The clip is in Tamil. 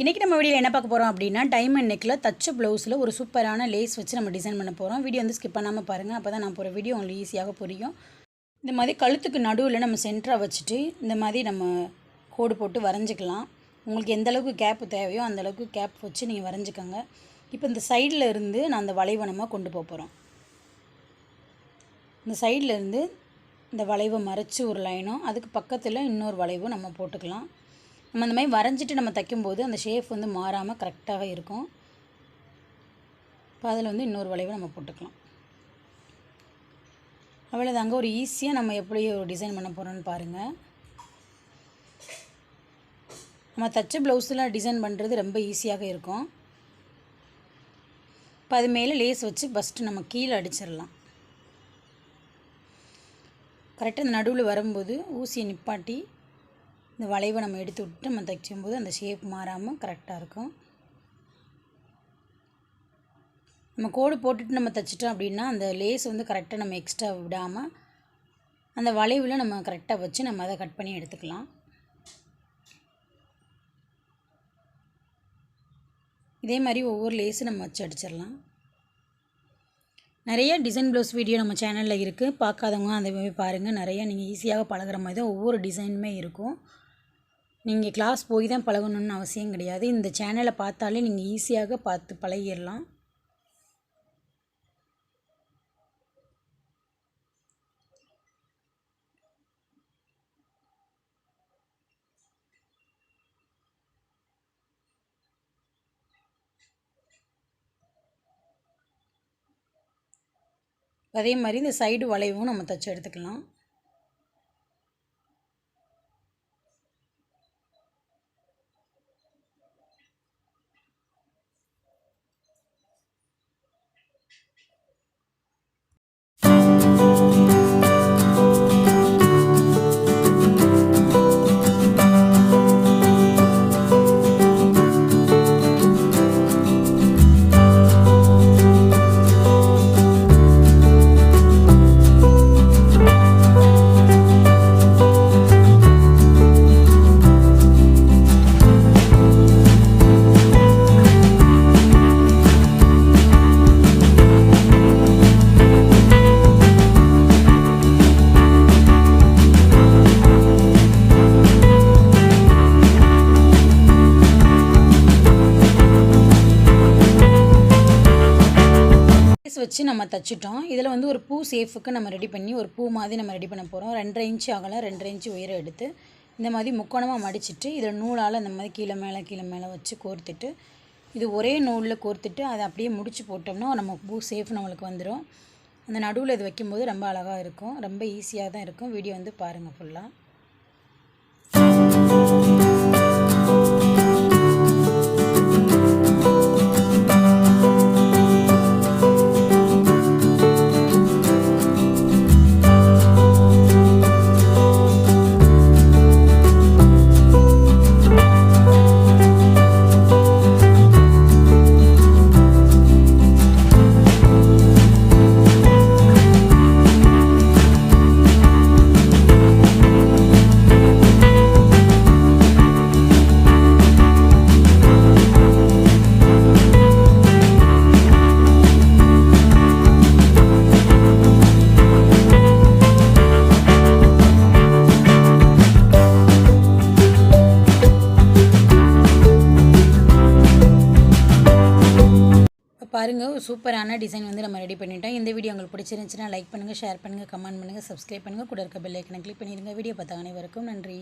இன்றைக்கி நம்ம வீடியோவில் என்ன பார்க்க போகிறோம் அப்படின்னா டைமண்ட் நெக்கில் தச்ச ப்ளவுஸில் ஒரு சூப்பரான லேஸ் வச்சு நம்ம டிசைன் பண்ண போகிறோம். வீடியோ வந்து ஸ்கிப் பண்ணாமல் பாருங்கள், அப்போ தான் நான் போகிற வீடியோ உங்களுக்கு ஈஸியாக புரியும். இந்த மாதிரி கழுத்துக்கு நடுவில் நம்ம சென்டராக வச்சுட்டு இந்த மாதிரி நம்ம கோடு போட்டு வரைஞ்சிக்கலாம். உங்களுக்கு எந்த அளவுக்கு கேப் தேவையோ அந்தளவுக்கு கேப் வச்சு நீங்கள் வரைஞ்சிக்கோங்க. இப்போ இந்த சைடில் இருந்து நான் அந்த வளைவை நம்ம கொண்டு போகிறோம். இந்த சைடில் இருந்து இந்த வளைவை மறைச்சி ஒரு லைனும் அதுக்கு பக்கத்தில் இன்னொரு வளைவும் நம்ம போட்டுக்கலாம். நம்ம இந்த மாதிரி வரைஞ்சிட்டு நம்ம தைக்கும்போது அந்த ஷேப் வந்து மாறாமல் கரெக்டாக இருக்கும். இப்போ அதில் வந்து இன்னொரு வளைவை நம்ம போட்டுக்கலாம். அவ்வளோதாங்க, ஒரு ஈஸியாக நம்ம எப்படி ஒரு டிசைன் பண்ண போகிறோன்னு பாருங்கள். நம்ம தச்ச ப்ளவுஸில் டிசைன் பண்ணுறது ரொம்ப ஈஸியாக இருக்கும். இப்போ அது மேலே லேஸ் வச்சு ஃபஸ்ட்டு நம்ம கீழே அடிச்சிடலாம். கரெக்டாக இந்த நடுவில் வரும்போது ஊசியை நிப்பாட்டி இந்த வளைவை நம்ம எடுத்து விட்டு நம்ம தைக்கும்போது அந்த ஷேப் மாறாமல் கரெக்டாக இருக்கும். நம்ம கோடு போட்டுட்டு நம்ம தைச்சிட்டோம் அப்படின்னா அந்த லேஸ் வந்து கரெக்டாக நம்ம எக்ஸ்ட்ரா விடாமல் அந்த வளைவில் நம்ம கரெக்டாக வச்சு நம்ம அதை கட் பண்ணி எடுத்துக்கலாம். இதே மாதிரி ஒவ்வொரு லேஸும் நம்ம வச்சு அடிச்சிடலாம். நிறைய டிசைன் ப்ளவுஸ் வீடியோ நம்ம சேனலில் இருக்குது, பார்க்காதவங்க அதை போய் பாருங்கள். நிறைய நீங்கள் ஈஸியாக பழகிற மாதிரி தான் ஒவ்வொரு டிசைனுமே இருக்கும். நீங்கள் கிளாஸ் போய் தான் பழகணுன்னு அவசியம் கிடையாது. இந்த சேனலை பார்த்தாலே நீங்கள் ஈஸியாக பார்த்து பழகிடலாம். அதே மாதிரி இந்த சைடு வளைவும் நம்ம தைச்சி எடுத்துக்கலாம். வச்சு நம்ம தைச்சிட்டோம். இதில் வந்து ஒரு பூ சேஃபுக்கு நம்ம ரெடி பண்ணி ஒரு பூ மாதிரி நம்ம ரெடி பண்ண போகிறோம். 2.5 இன்ச்சு அகலம் 2.5 இன்ச்சு உயரம் எடுத்து இந்த மாதிரி முக்கோணமாக மடிச்சிட்டு இதில் நூலால் இந்த மாதிரி கீழே மேலே வச்சு கோர்த்துட்டு இது ஒரே நூலில் கோர்த்துட்டு அதை அப்படியே முடிச்சு போட்டோம்னா நம்ம பூ சேஃப் நம்மளுக்கு வந்துடும். அந்த நடுவில் இது வைக்கும்போது ரொம்ப அழகாக இருக்கும், ரொம்ப ஈஸியாக தான் இருக்கும். வீடியோ வந்து பாருங்கள் ஃபுல்லாக. பாருங்கள், ஒரு சூப்பரான டிசைன் வந்து நம்ம ரெடி பண்ணிட்டோம். இந்த வீடியோ உங்களுக்கு பிடிச்சிருந்துச்சுன்னா லைக் பண்ணுங்கள், ஷேர் பண்ணுங்கள், கமெண்ட் பண்ணுங்கள், சப்ஸ்கிரைப் பண்ணுங்கள், கூட இருக்க பெல் ஐக்கனை கிளிக் பண்ணிடுங்க. வீடியோ பார்த்த அனைவருக்கும் நன்றி.